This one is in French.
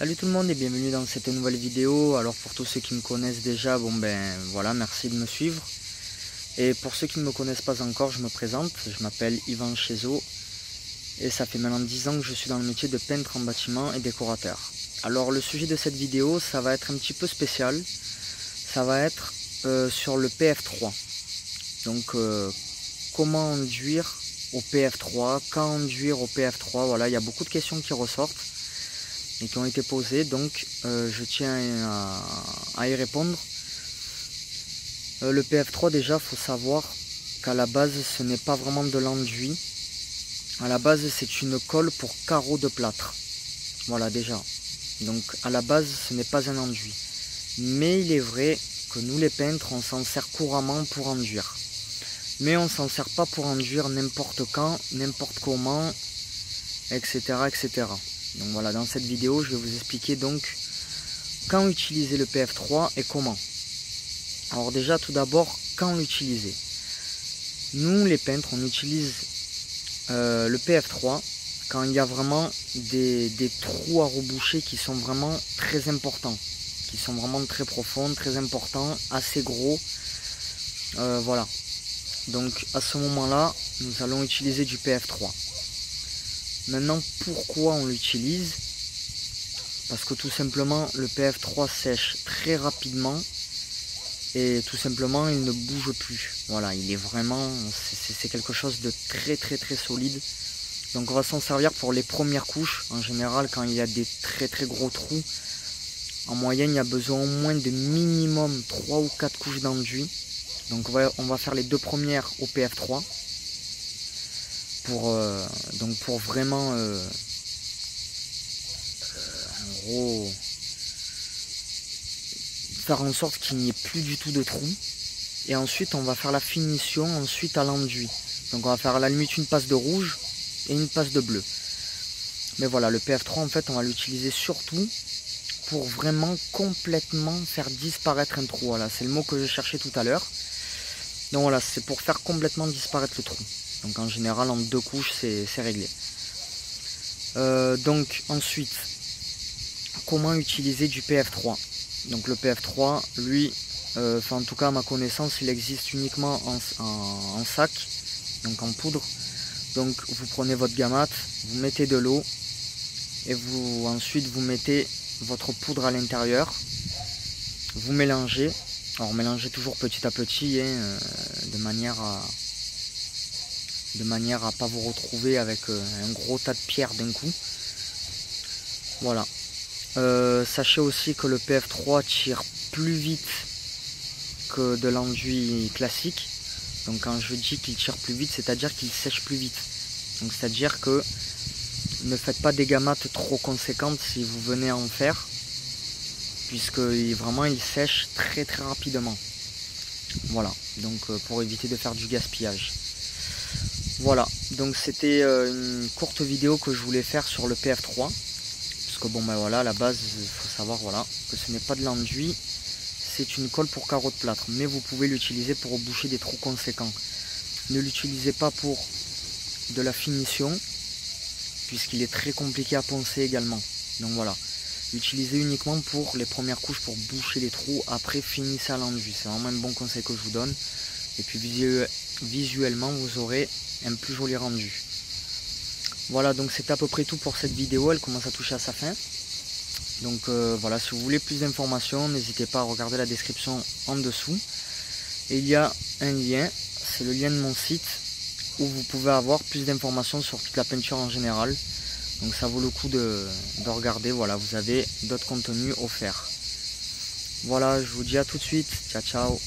Salut tout le monde et bienvenue dans cette nouvelle vidéo. Alors pour tous ceux qui me connaissent déjà, bon ben voilà, merci de me suivre. Et pour ceux qui ne me connaissent pas encore, je me présente, je m'appelle Yvan Chezo et ça fait maintenant 10 ans que je suis dans le métier de peintre en bâtiment et décorateur. Alors le sujet de cette vidéo, ça va être un petit peu spécial, ça va être sur le PF3. Donc comment enduire au PF3, quand enduire au PF3, voilà, il y a beaucoup de questions qui ressortent et qui ont été posées, donc je tiens à y répondre. Le PF3, déjà, il faut savoir qu'à la base, ce n'est pas vraiment de l'enduit. À la base, c'est une colle pour carreaux de plâtre. Voilà, déjà. Donc, à la base, ce n'est pas un enduit. Mais il est vrai que nous, les peintres, on s'en sert couramment pour enduire. Mais on ne s'en sert pas pour enduire n'importe quand, n'importe comment, etc., etc. Donc voilà, dans cette vidéo, je vais vous expliquer donc quand utiliser le PF3 et comment. Alors déjà, tout d'abord, quand l'utiliser. Nous, les peintres, on utilise le PF3 quand il y a vraiment des trous à reboucher qui sont vraiment très importants, qui sont vraiment très profonds, très importants, assez gros. Voilà. Donc à ce moment-là, nous allons utiliser du PF3. Maintenant, pourquoi on l'utilise? Parce que tout simplement, le PF3 sèche très rapidement et tout simplement, il ne bouge plus. Voilà, il est vraiment, c'est quelque chose de très solide. Donc on va s'en servir pour les premières couches. En général, quand il y a des très gros trous, en moyenne, il y a besoin au moins de minimum 3 ou 4 couches d'enduit. Donc on va faire les deux premières au PF3. Pour vraiment en gros faire en sorte qu'il n'y ait plus du tout de trous, et ensuite on va faire la finition ensuite à l'enduit. Donc on va faire à la limite une passe de rouge et une passe de bleu. Mais voilà, le PF3 en fait on va l'utiliser surtout pour vraiment complètement faire disparaître un trou. Voilà, c'est le mot que je cherchais tout à l'heure. Donc voilà, c'est pour faire complètement disparaître le trou. Donc en général en 2 couches c'est réglé. Donc ensuite, comment utiliser du PF3? Donc le PF3, lui, en tout cas à ma connaissance, il existe uniquement en sac, donc en poudre. Donc vous prenez votre gamate, vous mettez de l'eau et ensuite vous mettez votre poudre à l'intérieur. Vous mélangez. Alors mélangez toujours petit à petit, hein, de manière à pas vous retrouver avec un gros tas de pierres d'un coup. Voilà. Sachez aussi que le PF3 tire plus vite que de l'enduit classique. Donc quand je dis qu'il tire plus vite, c'est-à-dire qu'il sèche plus vite. Donc c'est-à-dire que ne faites pas des gamates trop conséquentes si vous venez en faire, puisque vraiment il sèche très rapidement. Voilà, donc pour éviter de faire du gaspillage. Voilà, donc c'était une courte vidéo que je voulais faire sur le PF3. Parce que bon ben voilà, à la base, il faut savoir voilà, que ce n'est pas de l'enduit, c'est une colle pour carreaux de plâtre. Mais vous pouvez l'utiliser pour boucher des trous conséquents. Ne l'utilisez pas pour de la finition, puisqu'il est très compliqué à poncer également. Donc voilà, utilisez uniquement pour les premières couches pour boucher les trous. Après, finissez à l'enduit. C'est vraiment un bon conseil que je vous donne. Et puis visuellement, vous aurez un plus joli rendu. Voilà, donc c'est à peu près tout pour cette vidéo. Elle commence à toucher à sa fin. Donc voilà, si vous voulez plus d'informations, n'hésitez pas à regarder la description en dessous. Et il y a un lien, c'est le lien de mon site, où vous pouvez avoir plus d'informations sur toute la peinture en général. Donc ça vaut le coup de regarder. Voilà, vous avez d'autres contenus offerts. Voilà, je vous dis à tout de suite. Ciao ciao.